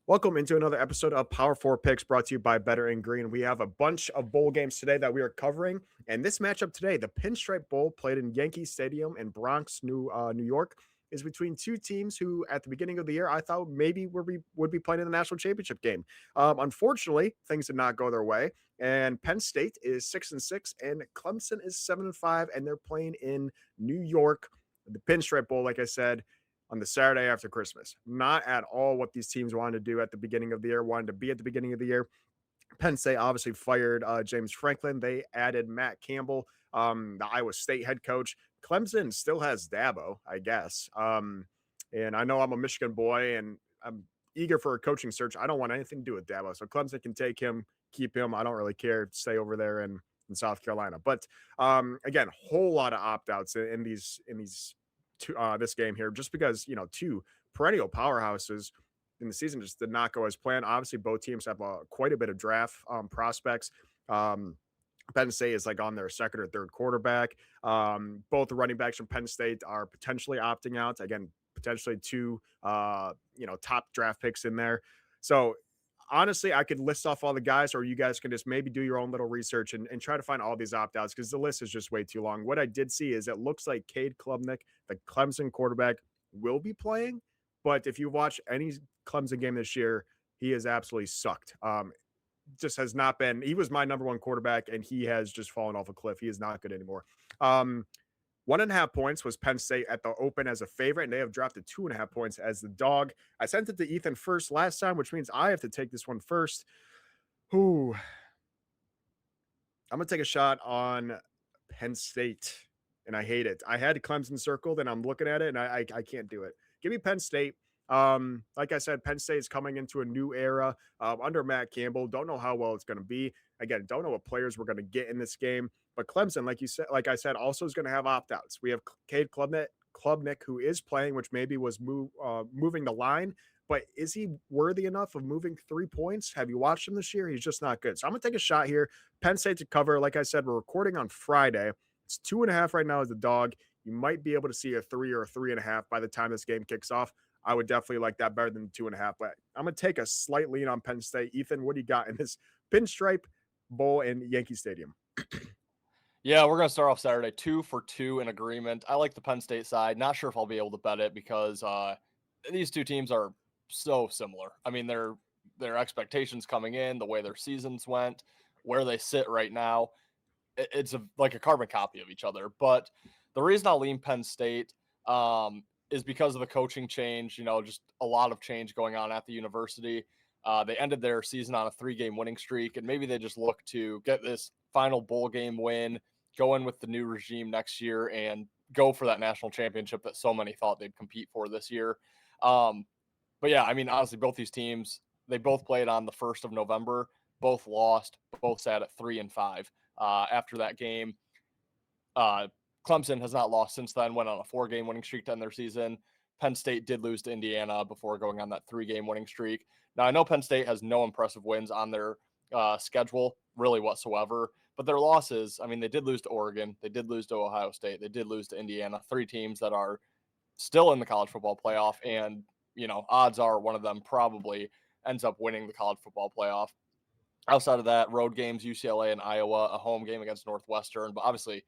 Welcome into another episode of Power Four Picks brought to you by Better and Green. We have a bunch of bowl games today that we are covering. And this matchup today, the Pinstripe Bowl played in Yankee Stadium in Bronx, New York, is between two teams who at the beginning of the year I thought maybe would be playing in the national championship game. Unfortunately, things did not go their way. And Penn State is 6-6 and Clemson is 7-5, and they're playing in New York. The Pinstripe Bowl, like I said, on the Saturday after Christmas. Not at all what these teams wanted to do at the beginning of the year, wanted to be at the beginning of the year. Penn State obviously fired James Franklin. They added Matt Campbell, the Iowa State head coach. Clemson still has Dabo, I guess. And I know I'm a Michigan boy and I'm eager for a coaching search. I don't want anything to do with Dabo. So Clemson can take him, keep him. I don't really care. Stay over there in South Carolina. But again, whole lot of opt outs in these this game here, just because two perennial powerhouses in the season just did not go as planned. Obviously, both teams have quite a bit of draft prospects. Penn State is like on their second or third quarterback. Both the running backs from Penn State are potentially opting out. Again, potentially two top draft picks in there. So honestly, I could list off all the guys, or you guys can just maybe do your own little research and try to find all these opt outs because the list is just way too long. What I did see is it looks like Cade Klubnik, the Clemson quarterback, will be playing. But if you watch any Clemson game this year, he has absolutely sucked. Just has not been. He was my number one quarterback, and he has just fallen off a cliff. He is not good anymore. 1.5 points was Penn State at the open as a favorite, and they have dropped to 2.5 points as the dog. I sent it to Ethan first last time, which means I have to take this one first. Ooh. I'm going to take a shot on Penn State, and I hate it. I had Clemson circled, and I'm looking at it, and I can't do it. Give me Penn State. Like I said, Penn State is coming into a new era under Matt Campbell. Don't know how well it's going to be. Again, don't know what players we're going to get in this game. But Clemson, like I said, also is going to have opt-outs. We have Cade Klubnik, who is playing, which maybe was moving the line. But is he worthy enough of moving 3 points? Have you watched him this year? He's just not good. So I'm going to take a shot here. Penn State to cover. Like I said, we're recording on Friday. It's 2.5 right now as the dog. You might be able to see a 3 or a 3.5 by the time this game kicks off. I would definitely like that better than 2.5. But I'm going to take a slight lean on Penn State. Ethan, what do you got in this Pinstripe Bowl in Yankee Stadium? Yeah, we're going to start off Saturday 2 for 2 in agreement. I like the Penn State side. Not sure if I'll be able to bet it because these two teams are so similar. I mean, their expectations coming in, the way their seasons went, where they sit right now, it's like a carbon copy of each other. But the reason I'll lean Penn State is because of the coaching change. Just a lot of change going on at the university. They ended their season on a 3-game winning streak, and maybe they just look to get this final bowl game win, go in with the new regime next year, and go for that national championship that so many thought they'd compete for this year. But yeah, I mean, honestly, both these teams, they both played on the 1st of November, both lost, both sat at 3-5 after that game. Clemson has not lost since then, went on a 4-game winning streak to end their season. Penn State did lose to Indiana before going on that 3-game winning streak. Now, I know Penn State has no impressive wins on their schedule, really whatsoever, but their losses, I mean, they did lose to Oregon, they did lose to Ohio State, they did lose to Indiana, 3 teams that are still in the college football playoff, and, odds are one of them probably ends up winning the college football playoff. Outside of that, road games, UCLA and Iowa, a home game against Northwestern, but obviously,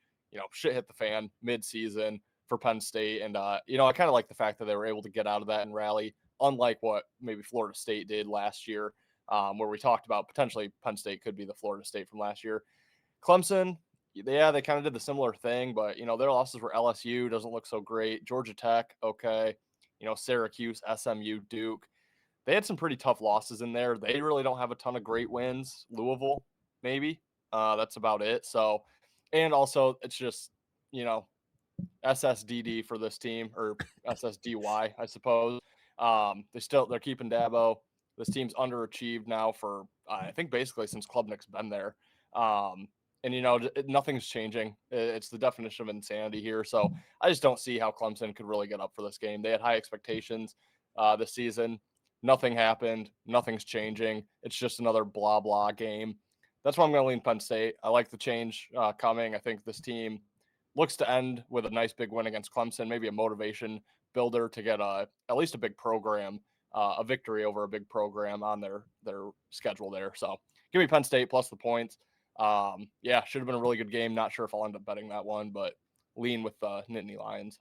shit hit the fan mid-season for Penn State. And, I kind of like the fact that they were able to get out of that and rally, unlike what maybe Florida State did last year, where we talked about potentially Penn State could be the Florida State from last year. Clemson, yeah, they kind of did the similar thing, but, their losses were LSU, doesn't look so great. Georgia Tech, okay. Syracuse, SMU, Duke. They had some pretty tough losses in there. They really don't have a ton of great wins. Louisville, maybe. That's about it. So, and also it's just, SSDD for this team, or SSDY, I suppose. They're keeping Dabo. This team's underachieved now for, I think, basically since Klubnik's been there. And, nothing's changing. It's the definition of insanity here. So I just don't see how Clemson could really get up for this game. They had high expectations this season. Nothing happened. Nothing's changing. It's just another blah, blah game. That's why I'm going to lean Penn State. I like the change coming. I think this team looks to end with a nice big win against Clemson, maybe a motivation builder to get at least a big program a victory over a big program on their schedule there. So give me Penn State plus the points. Yeah, should have been a really good game. Not sure if I'll end up betting that one, but lean with the Nittany Lions.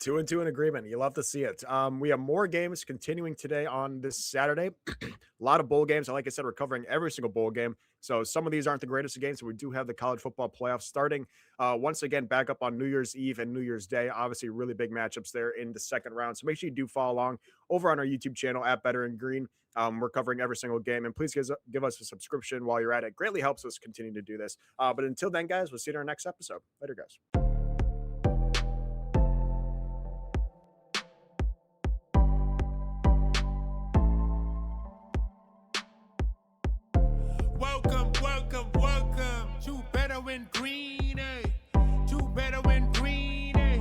2-2 in agreement. You love to see it. We have more games continuing today on this Saturday. A lot of bowl games. And like I said, we're covering every single bowl game. So some of these aren't the greatest of games. So we do have the college football playoffs starting once again back up on New Year's Eve and New Year's Day. Obviously, really big matchups there in the second round. So make sure you do follow along over on our YouTube channel at Better and Green. We're covering every single game. And please give us a subscription while you're at it. It greatly helps us continue to do this. But until then, guys, we'll see you in our next episode. Later, guys. Welcome to Better and Green, eh? To Better and Green, eh?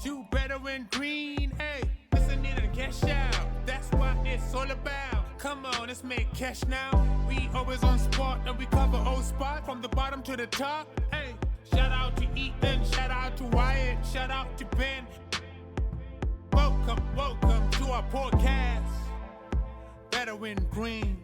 To Better and Green, eh? Listen in and cash out, that's what it's all about. Come on, let's make cash now. We always on spot and we cover all spot from the bottom to the top, hey. Shout out to Ethan, shout out to Wyatt, shout out to Penn. Welcome to our podcast, Better and Green.